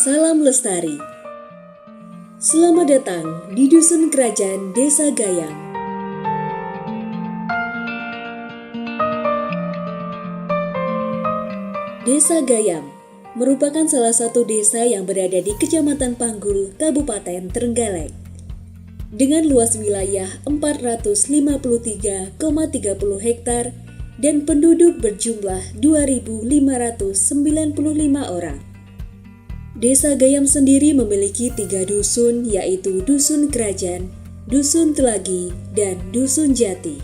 Salam Lestari. Selamat datang di Dusun Kerajaan Desa Gayam. Desa Gayam merupakan salah satu desa yang berada di Kecamatan Panggul, Kabupaten Trenggalek. Dengan luas wilayah 453,30 hektar dan penduduk berjumlah 2.595 orang. Desa Gayam sendiri memiliki 3 dusun, yaitu Dusun Kerajaan, Dusun Telagi, dan Dusun Jati.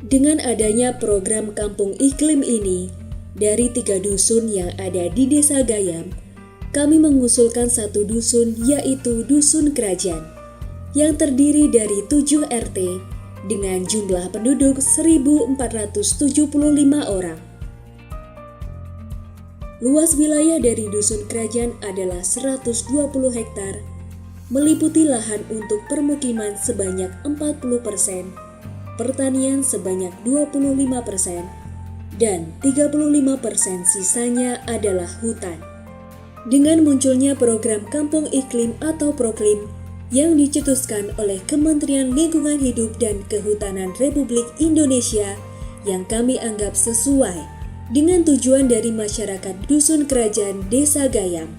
Dengan adanya program Kampung Iklim ini, dari 3 dusun yang ada di Desa Gayam, kami mengusulkan satu dusun, yaitu Dusun Kerajaan, yang terdiri dari 7 RT dengan jumlah penduduk 1.475 orang. Luas wilayah dari Dusun Kerajaan adalah 120 hektar, meliputi lahan untuk permukiman sebanyak 40%, pertanian sebanyak 25%, dan 35% sisanya adalah hutan. Dengan munculnya program Kampung Iklim atau Proklim yang dicetuskan oleh Kementerian Lingkungan Hidup dan Kehutanan Republik Indonesia yang kami anggap sesuai dengan tujuan dari masyarakat Dusun Kerajaan Desa Gayam.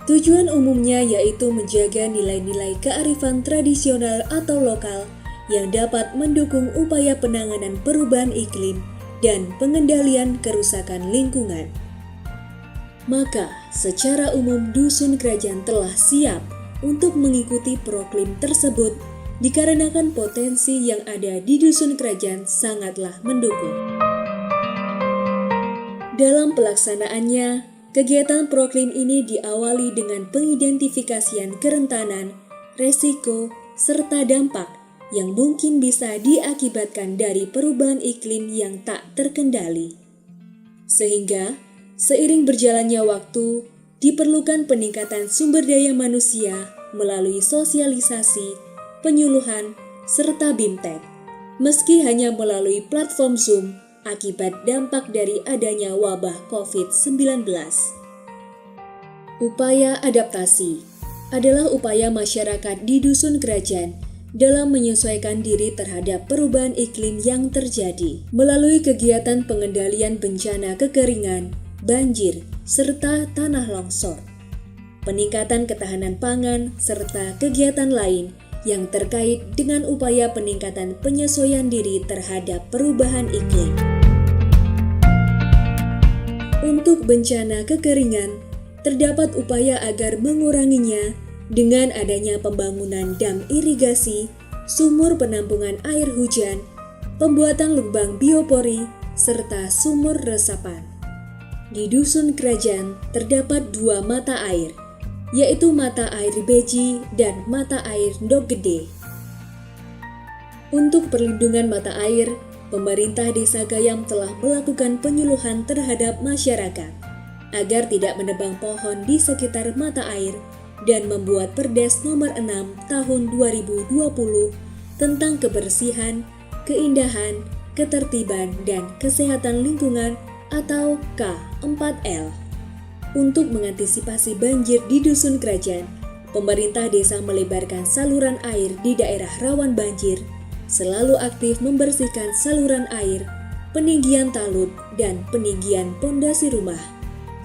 Tujuan umumnya yaitu menjaga nilai-nilai kearifan tradisional atau lokal yang dapat mendukung upaya penanganan perubahan iklim dan pengendalian kerusakan lingkungan. Maka, secara umum Dusun Kerajaan telah siap untuk mengikuti proklim tersebut dikarenakan potensi yang ada di Dusun Kerajaan sangatlah mendukung. Dalam pelaksanaannya, kegiatan proklim ini diawali dengan pengidentifikasian kerentanan, resiko, serta dampak yang mungkin bisa diakibatkan dari perubahan iklim yang tak terkendali. Sehingga, seiring berjalannya waktu, diperlukan peningkatan sumber daya manusia melalui sosialisasi, penyuluhan, serta BIMTEK, meski hanya melalui platform Zoom, akibat dampak dari adanya wabah COVID-19. Upaya adaptasi adalah upaya masyarakat di Dusun Kerajaan dalam menyesuaikan diri terhadap perubahan iklim yang terjadi melalui kegiatan pengendalian bencana kekeringan, banjir, serta tanah longsor, peningkatan ketahanan pangan, serta kegiatan lain yang terkait dengan upaya peningkatan penyesuaian diri terhadap perubahan iklim. Untuk bencana kekeringan, terdapat upaya agar menguranginya dengan adanya pembangunan dam irigasi, sumur penampungan air hujan, pembuatan lubang biopori, serta sumur resapan. Di Dusun Kerajaan terdapat 2 mata air, yaitu mata air Beji dan mata air Ndok Gede. Untuk perlindungan mata air, pemerintah Desa Gayam telah melakukan penyuluhan terhadap masyarakat agar tidak menebang pohon di sekitar mata air dan membuat Perdes nomor 6 tahun 2020 tentang kebersihan, keindahan, ketertiban, dan kesehatan lingkungan atau K4L. Untuk mengantisipasi banjir di Dusun Kerajaan, pemerintah desa melebarkan saluran air di daerah rawan banjir, selalu aktif membersihkan saluran air, peninggian talut, dan peninggian pondasi rumah.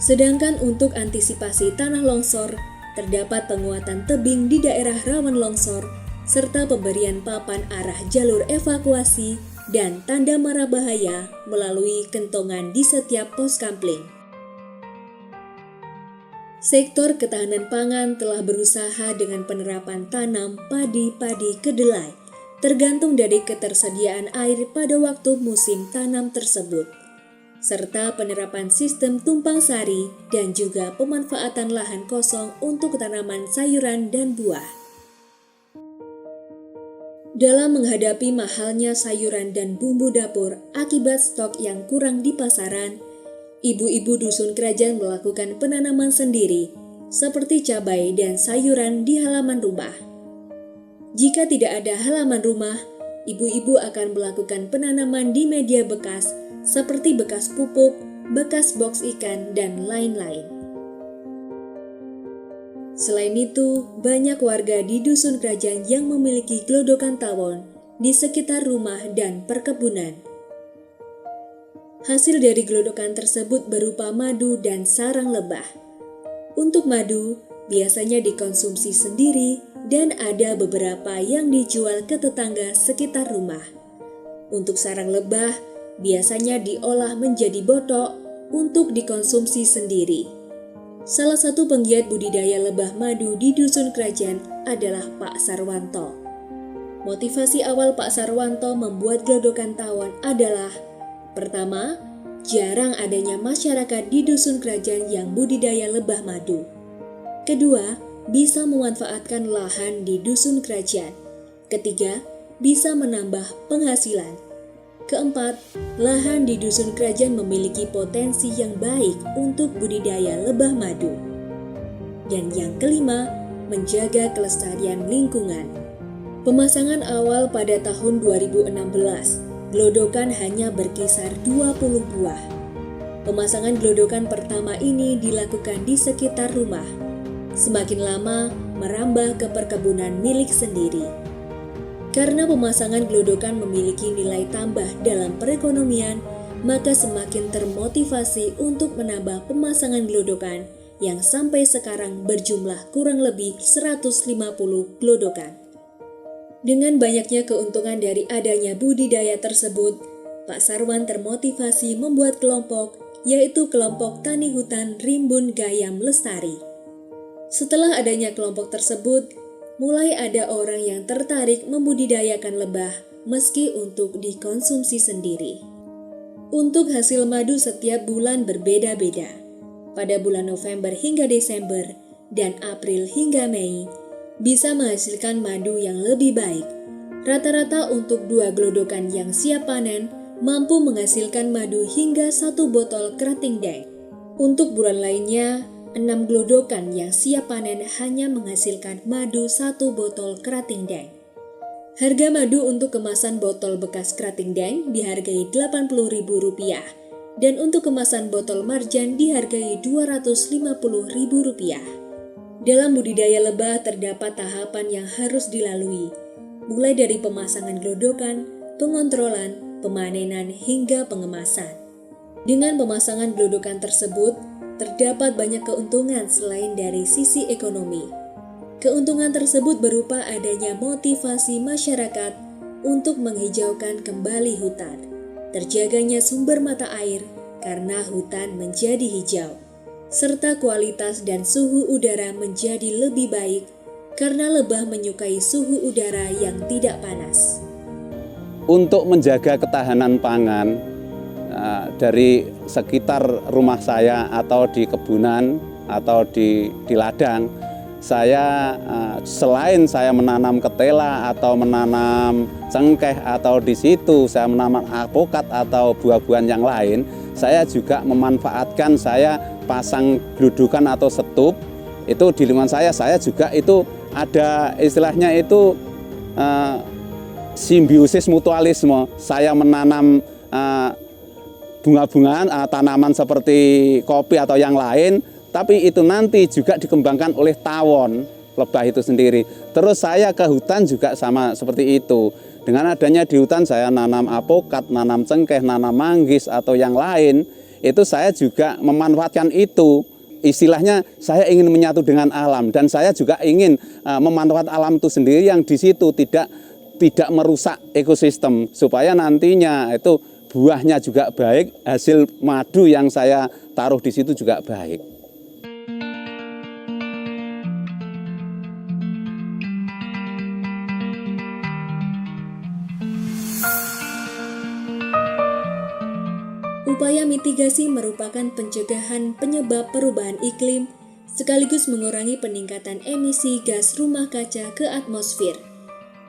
Sedangkan untuk antisipasi tanah longsor, terdapat penguatan tebing di daerah rawan longsor, serta pemberian papan arah jalur evakuasi dan tanda marah bahaya melalui kentongan di setiap pos kampling. Sektor ketahanan pangan telah berusaha dengan penerapan tanam padi-padi kedelai, tergantung dari ketersediaan air pada waktu musim tanam tersebut, serta penerapan sistem tumpang sari dan juga pemanfaatan lahan kosong untuk tanaman sayuran dan buah. Dalam menghadapi mahalnya sayuran dan bumbu dapur akibat stok yang kurang di pasaran, ibu-ibu Dusun Kerajaan melakukan penanaman sendiri, seperti cabai dan sayuran di halaman rumah. Jika tidak ada halaman rumah, ibu-ibu akan melakukan penanaman di media bekas seperti bekas pupuk, bekas boks ikan, dan lain-lain. Selain itu, banyak warga di Dusun Kerajaan yang memiliki gelodokan tawon di sekitar rumah dan perkebunan. Hasil dari gelodokan tersebut berupa madu dan sarang lebah. Untuk madu, biasanya dikonsumsi sendiri dan ada beberapa yang dijual ke tetangga sekitar rumah. Untuk sarang lebah, biasanya diolah menjadi botok untuk dikonsumsi sendiri. Salah satu penggiat budidaya lebah madu di Dusun Kerajaan adalah Pak Sarwanto. Motivasi awal Pak Sarwanto membuat gelodokan tawon adalah: pertama, jarang adanya masyarakat di Dusun Kerajaan yang budidaya lebah madu. Kedua, bisa memanfaatkan lahan di Dusun Kerajaan. Ketiga, bisa menambah penghasilan. Keempat, lahan di Dusun Kerajaan memiliki potensi yang baik untuk budidaya lebah madu. Dan yang kelima, menjaga kelestarian lingkungan. Pemasangan awal pada tahun 2016, gelodokan hanya berkisar 20 buah. Pemasangan gelodokan pertama ini dilakukan di sekitar rumah. Semakin lama, merambah ke perkebunan milik sendiri. Karena pemasangan gelodokan memiliki nilai tambah dalam perekonomian, maka semakin termotivasi untuk menambah pemasangan gelodokan yang sampai sekarang berjumlah kurang lebih 150 gelodokan. Dengan banyaknya keuntungan dari adanya budidaya tersebut, Pak Sarwan termotivasi membuat kelompok, yaitu kelompok Tani Hutan Rimbun Gayam Lestari. Setelah adanya kelompok tersebut, mulai ada orang yang tertarik membudidayakan lebah meski untuk dikonsumsi sendiri. Untuk hasil madu setiap bulan berbeda-beda. Pada bulan November hingga Desember dan April hingga Mei, bisa menghasilkan madu yang lebih baik. Rata-rata untuk 2 gelodokan yang siap panen mampu menghasilkan madu hingga 1 botol kerating deng. Untuk bulan lainnya, 6 gelodokan yang siap panen hanya menghasilkan madu 1 botol kerating deng. Harga madu untuk kemasan botol bekas kerating deng dihargai Rp80.000 dan untuk kemasan botol marjan dihargai Rp250.000. Dalam budidaya lebah terdapat tahapan yang harus dilalui, mulai dari pemasangan gelodokan, pengontrolan, pemanenan, hingga pengemasan. Dengan pemasangan gelodokan tersebut, terdapat banyak keuntungan selain dari sisi ekonomi. Keuntungan tersebut berupa adanya motivasi masyarakat untuk menghijaukan kembali hutan, terjaganya sumber mata air karena hutan menjadi hijau, serta kualitas dan suhu udara menjadi lebih baik karena lebah menyukai suhu udara yang tidak panas. Untuk menjaga ketahanan pangan dari sekitar rumah saya atau di kebunan atau di ladang, saya selain saya menanam ketela atau menanam cengkeh atau di situ saya menanam alpukat atau buah-buahan yang lain, saya juga memanfaatkan, saya pasang gelodokan atau setup itu di lingkungan saya juga itu ada istilahnya itu simbiosis mutualisme. Saya menanam bunga-bungaan, tanaman seperti kopi atau yang lain, tapi itu nanti juga dikembangkan oleh tawon lebah itu sendiri. Terus saya ke hutan juga sama seperti itu. Dengan adanya di hutan saya nanam alpukat, nanam cengkeh, nanam manggis atau yang lain, itu saya juga memanfaatkan itu. Istilahnya saya ingin menyatu dengan alam dan saya juga ingin memanfaatkan alam itu sendiri yang di situ tidak merusak ekosistem supaya nantinya itu buahnya juga baik, hasil madu yang saya taruh di situ juga baik. Upaya mitigasi merupakan pencegahan penyebab perubahan iklim sekaligus mengurangi peningkatan emisi gas rumah kaca ke atmosfer.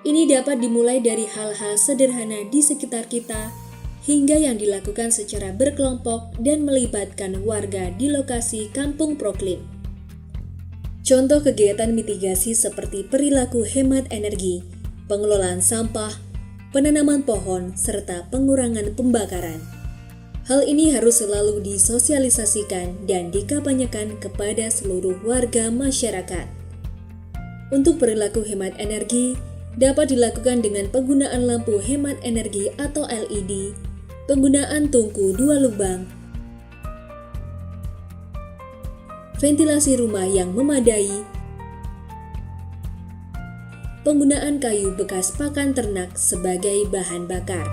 Ini dapat dimulai dari hal-hal sederhana di sekitar kita hingga yang dilakukan secara berkelompok dan melibatkan warga di lokasi Kampung Proklim. Contoh kegiatan mitigasi seperti perilaku hemat energi, pengelolaan sampah, penanaman pohon, serta pengurangan pembakaran. Hal ini harus selalu disosialisasikan dan dikampanyekan kepada seluruh warga masyarakat. Untuk perilaku hemat energi, dapat dilakukan dengan penggunaan lampu hemat energi atau LED, penggunaan tungku 2 lubang, ventilasi rumah yang memadai, penggunaan kayu bekas pakan ternak sebagai bahan bakar.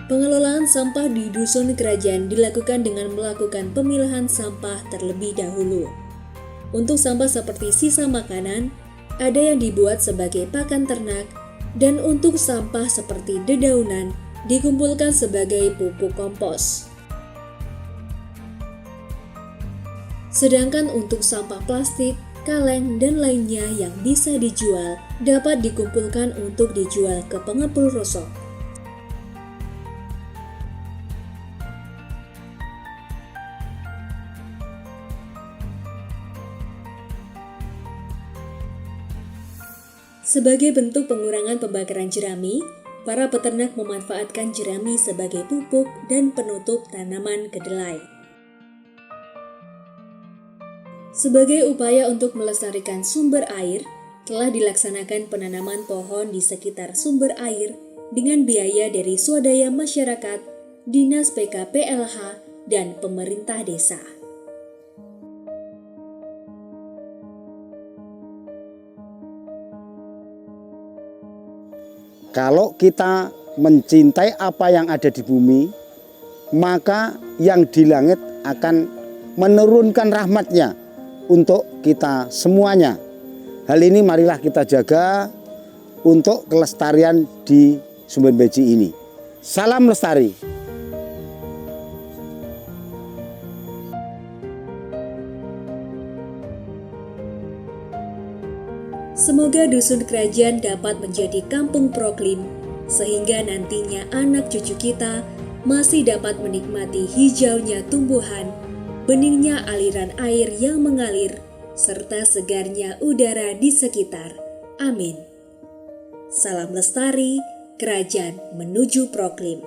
Pengelolaan sampah di dusun kerajaan dilakukan dengan melakukan pemilahan sampah terlebih dahulu. Untuk sampah seperti sisa makanan, ada yang dibuat sebagai pakan ternak, dan untuk sampah seperti dedaunan dikumpulkan sebagai pupuk kompos. Sedangkan untuk sampah plastik, kaleng, dan lainnya yang bisa dijual dapat dikumpulkan untuk dijual ke pengepul rosok. Sebagai bentuk pengurangan pembakaran jerami, para peternak memanfaatkan jerami sebagai pupuk dan penutup tanaman kedelai. Sebagai upaya untuk melestarikan sumber air, telah dilaksanakan penanaman pohon di sekitar sumber air dengan biaya dari swadaya masyarakat, Dinas PKPLH, dan pemerintah desa. Kalau kita mencintai apa yang ada di bumi, maka yang di langit akan menurunkan rahmatnya untuk kita semuanya. Hal ini marilah kita jaga untuk kelestarian di Sumber Beji ini. Salam lestari. Semoga dusun kerajaan dapat menjadi kampung proklim, sehingga nantinya anak cucu kita masih dapat menikmati hijaunya tumbuhan, beningnya aliran air yang mengalir, serta segarnya udara di sekitar. Amin. Salam lestari, kerajaan menuju proklim.